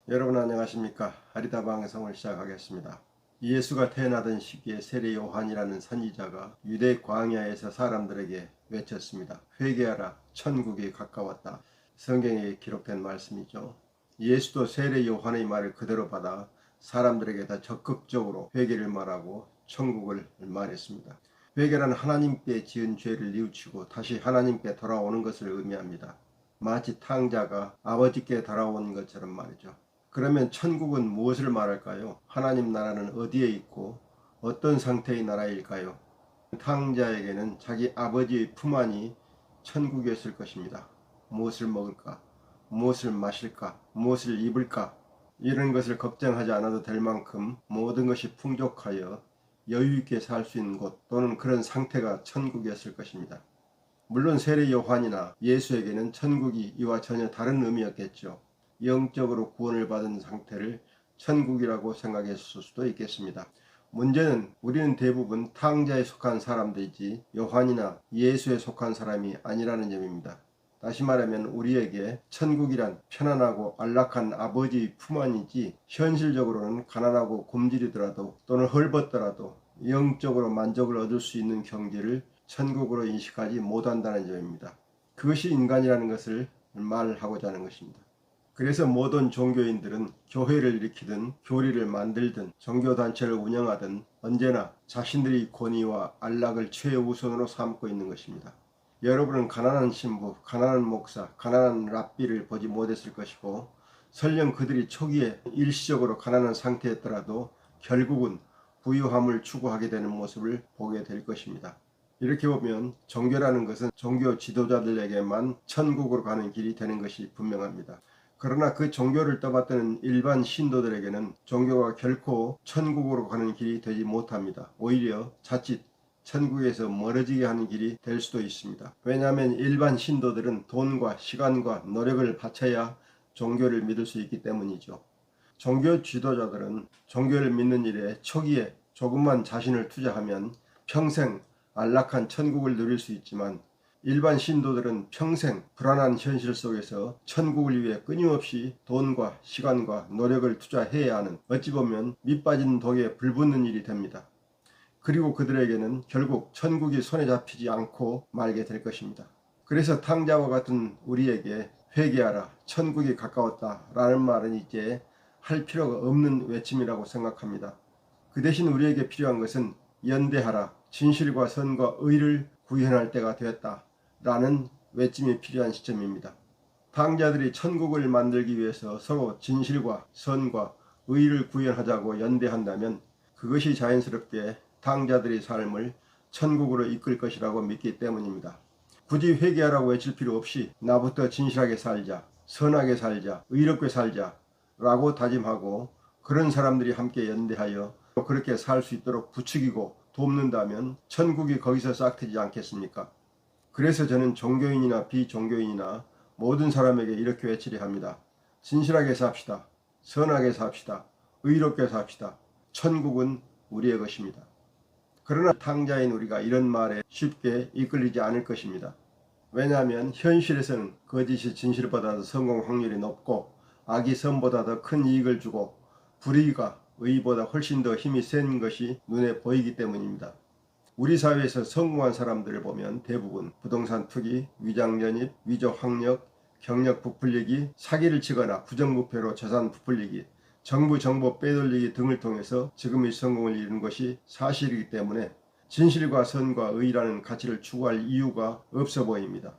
여러분 안녕하십니까? 아리다 방송을 시작하겠습니다. 예수가 태어나던 시기에 세례 요한이라는 선지자가 유대 광야에서 사람들에게 외쳤습니다. 회개하라, 천국이 가까웠다. 성경에 기록된 말씀이죠. 예수도 세례 요한의 말을 그대로 받아 사람들에게 더 적극적으로 회개를 말하고 천국을 말했습니다. 회개란 하나님께 지은 죄를 뉘우치고 다시 하나님께 돌아오는 것을 의미합니다. 마치 탕자가 아버지께 돌아온 것처럼 말이죠. 그러면 천국은 무엇을 말할까요? 하나님 나라는 어디에 있고 어떤 상태의 나라일까요? 탕자에게는 자기 아버지의 품 안이 천국이었을 것입니다. 무엇을 먹을까? 무엇을 마실까? 무엇을 입을까? 이런 것을 걱정하지 않아도 될 만큼 모든 것이 풍족하여 여유있게 살 수 있는 곳 또는 그런 상태가 천국이었을 것입니다. 물론 세례 요한이나 예수에게는 천국이 이와 전혀 다른 의미였겠죠. 영적으로 구원을 받은 상태를 천국이라고 생각했을 수도 있겠습니다. 문제는 우리는 대부분 탕자에 속한 사람들이지 요한이나 예수에 속한 사람이 아니라는 점입니다. 다시 말하면 우리에게 천국이란 편안하고 안락한 아버지의 품 안이지 현실적으로는 가난하고 굶주리더라도 또는 헐벗더라도 영적으로 만족을 얻을 수 있는 경지를 천국으로 인식하지 못한다는 점입니다. 그것이 인간이라는 것을 말하고자 하는 것입니다. 그래서 모든 종교인들은 교회를 일으키든 교리를 만들든 종교단체를 운영하든 언제나 자신들의 권위와 안락을 최우선으로 삼고 있는 것입니다. 여러분은 가난한 신부, 가난한 목사, 가난한 랍비를 보지 못했을 것이고 설령 그들이 초기에 일시적으로 가난한 상태였더라도 결국은 부유함을 추구하게 되는 모습을 보게 될 것입니다. 이렇게 보면 종교라는 것은 종교 지도자들에게만 천국으로 가는 길이 되는 것이 분명합니다. 그러나 그 종교를 떠받드는 일반 신도들에게는 종교가 결코 천국으로 가는 길이 되지 못합니다. 오히려 자칫 천국에서 멀어지게 하는 길이 될 수도 있습니다. 왜냐하면 일반 신도들은 돈과 시간과 노력을 바쳐야 종교를 믿을 수 있기 때문이죠. 종교 지도자들은 종교를 믿는 일에 초기에 조금만 자신을 투자하면 평생 안락한 천국을 누릴 수 있지만 일반 신도들은 평생 불안한 현실 속에서 천국을 위해 끊임없이 돈과 시간과 노력을 투자해야 하는 어찌 보면 밑빠진 독에 불붙는 일이 됩니다. 그리고 그들에게는 결국 천국이 손에 잡히지 않고 말게 될 것입니다. 그래서 탕자와 같은 우리에게 회개하라, 천국이 가까웠다 라는 말은 이제 할 필요가 없는 외침이라고 생각합니다. 그 대신 우리에게 필요한 것은 연대하라, 진실과 선과 의를 구현할 때가 되었다 라는 외침이 필요한 시점입니다. 탕자들이 천국을 만들기 위해서 서로 진실과 선과 의를 구현하자고 연대한다면 그것이 자연스럽게 탕자들의 삶을 천국으로 이끌 것이라고 믿기 때문입니다. 굳이 회개하라고 외칠 필요 없이 나부터 진실하게 살자, 선하게 살자, 의롭게 살자 라고 다짐하고 그런 사람들이 함께 연대하여 그렇게 살 수 있도록 부추기고 돕는다면 천국이 거기서 싹트지 않겠습니까? 그래서 저는 종교인이나 비종교인이나 모든 사람에게 이렇게 외치려 합니다. 진실하게 삽시다. 선하게 삽시다. 의롭게 삽시다. 천국은 우리의 것입니다. 그러나 탕자인 우리가 이런 말에 쉽게 이끌리지 않을 것입니다. 왜냐하면 현실에서는 거짓이 진실보다 더 성공 확률이 높고 악이 선보다 더 큰 이익을 주고 불의가 의보다 훨씬 더 힘이 센 것이 눈에 보이기 때문입니다. 우리 사회에서 성공한 사람들을 보면 대부분 부동산 투기, 위장연입, 위조학력, 경력 부풀리기, 사기를 치거나 부정부패로 재산 부풀리기, 정부 정보 빼돌리기 등을 통해서 지금의 성공을 이룬 것이 사실이기 때문에 진실과 선과 의라는 가치를 추구할 이유가 없어 보입니다.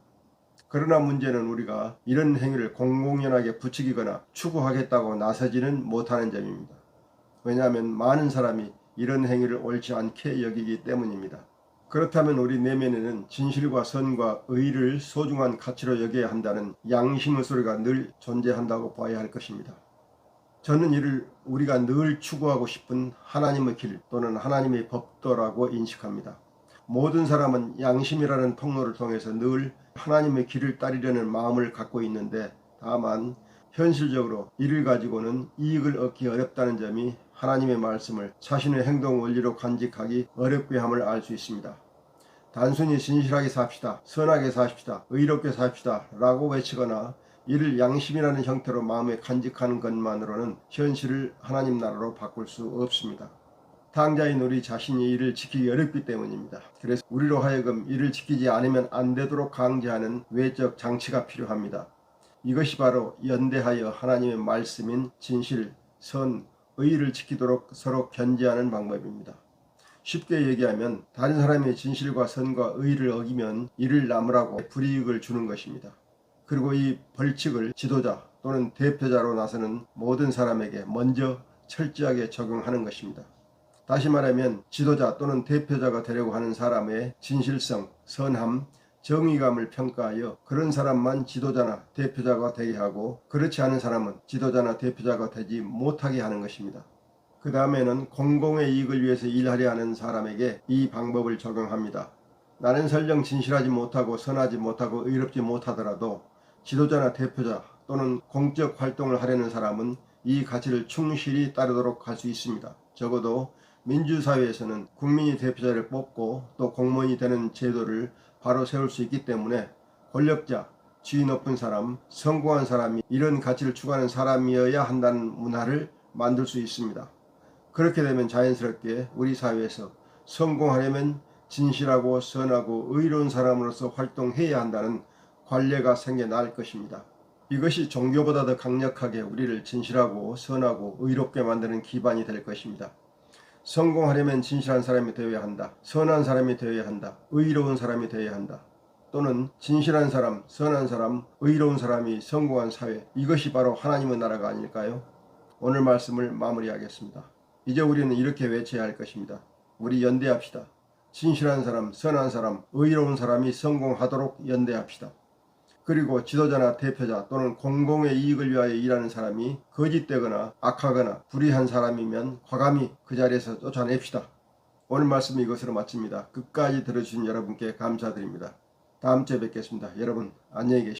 그러나 문제는 우리가 이런 행위를 공공연하게 부추기거나 추구하겠다고 나서지는 못하는 점입니다. 왜냐하면 많은 사람이 이런 행위를 옳지 않게 여기기 때문입니다. 그렇다면 우리 내면에는 진실과 선과 의를 소중한 가치로 여겨야 한다는 양심의 소리가 늘 존재한다고 봐야 할 것입니다. 저는 이를 우리가 늘 추구하고 싶은 하나님의 길 또는 하나님의 법도라고 인식합니다. 모든 사람은 양심이라는 통로를 통해서 늘 하나님의 길을 따르려는 마음을 갖고 있는데 다만 현실적으로 이를 가지고는 이익을 얻기 어렵다는 점이 하나님의 말씀을 자신의 행동 원리로 간직하기 어렵게 함을 알 수 있습니다. 단순히 진실하게 삽시다, 선하게 삽시다, 의롭게 삽시다 라고 외치거나 이를 양심이라는 형태로 마음에 간직하는 것만으로는 현실을 하나님 나라로 바꿀 수 없습니다. 당자인 우리 자신이 이를 지키기 어렵기 때문입니다. 그래서 우리로 하여금 이를 지키지 않으면 안 되도록 강제하는 외적 장치가 필요합니다. 이것이 바로 연대하여 하나님의 말씀인 진실, 선, 의를 지키도록 서로 견제하는 방법입니다. 쉽게 얘기하면 다른 사람의 진실과 선과 의를 어기면 이를 나무라고 불이익을 주는 것입니다. 그리고 이 벌칙을 지도자 또는 대표자로 나서는 모든 사람에게 먼저 철저하게 적용하는 것입니다. 다시 말하면 지도자 또는 대표자가 되려고 하는 사람의 진실성, 선함, 정의감을 평가하여 그런 사람만 지도자나 대표자가 되게 하고 그렇지 않은 사람은 지도자나 대표자가 되지 못하게 하는 것입니다. 그 다음에는 공공의 이익을 위해서 일하려 하는 사람에게 이 방법을 적용합니다. 나는 설령 진실하지 못하고 선하지 못하고 의롭지 못하더라도 지도자나 대표자 또는 공적 활동을 하려는 사람은 이 가치를 충실히 따르도록 할 수 있습니다. 적어도 민주사회에서는 국민이 대표자를 뽑고 또 공무원이 되는 제도를 바로 세울 수 있기 때문에 권력자, 지위 높은 사람, 성공한 사람이 이런 가치를 추구하는 사람이어야 한다는 문화를 만들 수 있습니다. 그렇게 되면 자연스럽게 우리 사회에서 성공하려면 진실하고 선하고 의로운 사람으로서 활동해야 한다는 관례가 생겨날 것입니다. 이것이 종교보다 더 강력하게 우리를 진실하고 선하고 의롭게 만드는 기반이 될 것입니다. 성공하려면 진실한 사람이 되어야 한다. 선한 사람이 되어야 한다. 의로운 사람이 되어야 한다. 또는 진실한 사람, 선한 사람, 의로운 사람이 성공한 사회, 이것이 바로 하나님의 나라가 아닐까요? 오늘 말씀을 마무리하겠습니다. 이제 우리는 이렇게 외쳐야 할 것입니다. 우리 연대합시다. 진실한 사람, 선한 사람, 의로운 사람이 성공하도록 연대합시다. 그리고 지도자나 대표자 또는 공공의 이익을 위하여 일하는 사람이 거짓되거나 악하거나 불의한 사람이면 과감히 그 자리에서 쫓아냅시다. 오늘 말씀 이것으로 마칩니다. 끝까지 들어주신 여러분께 감사드립니다. 다음 주에 뵙겠습니다. 여러분 안녕히 계십시오.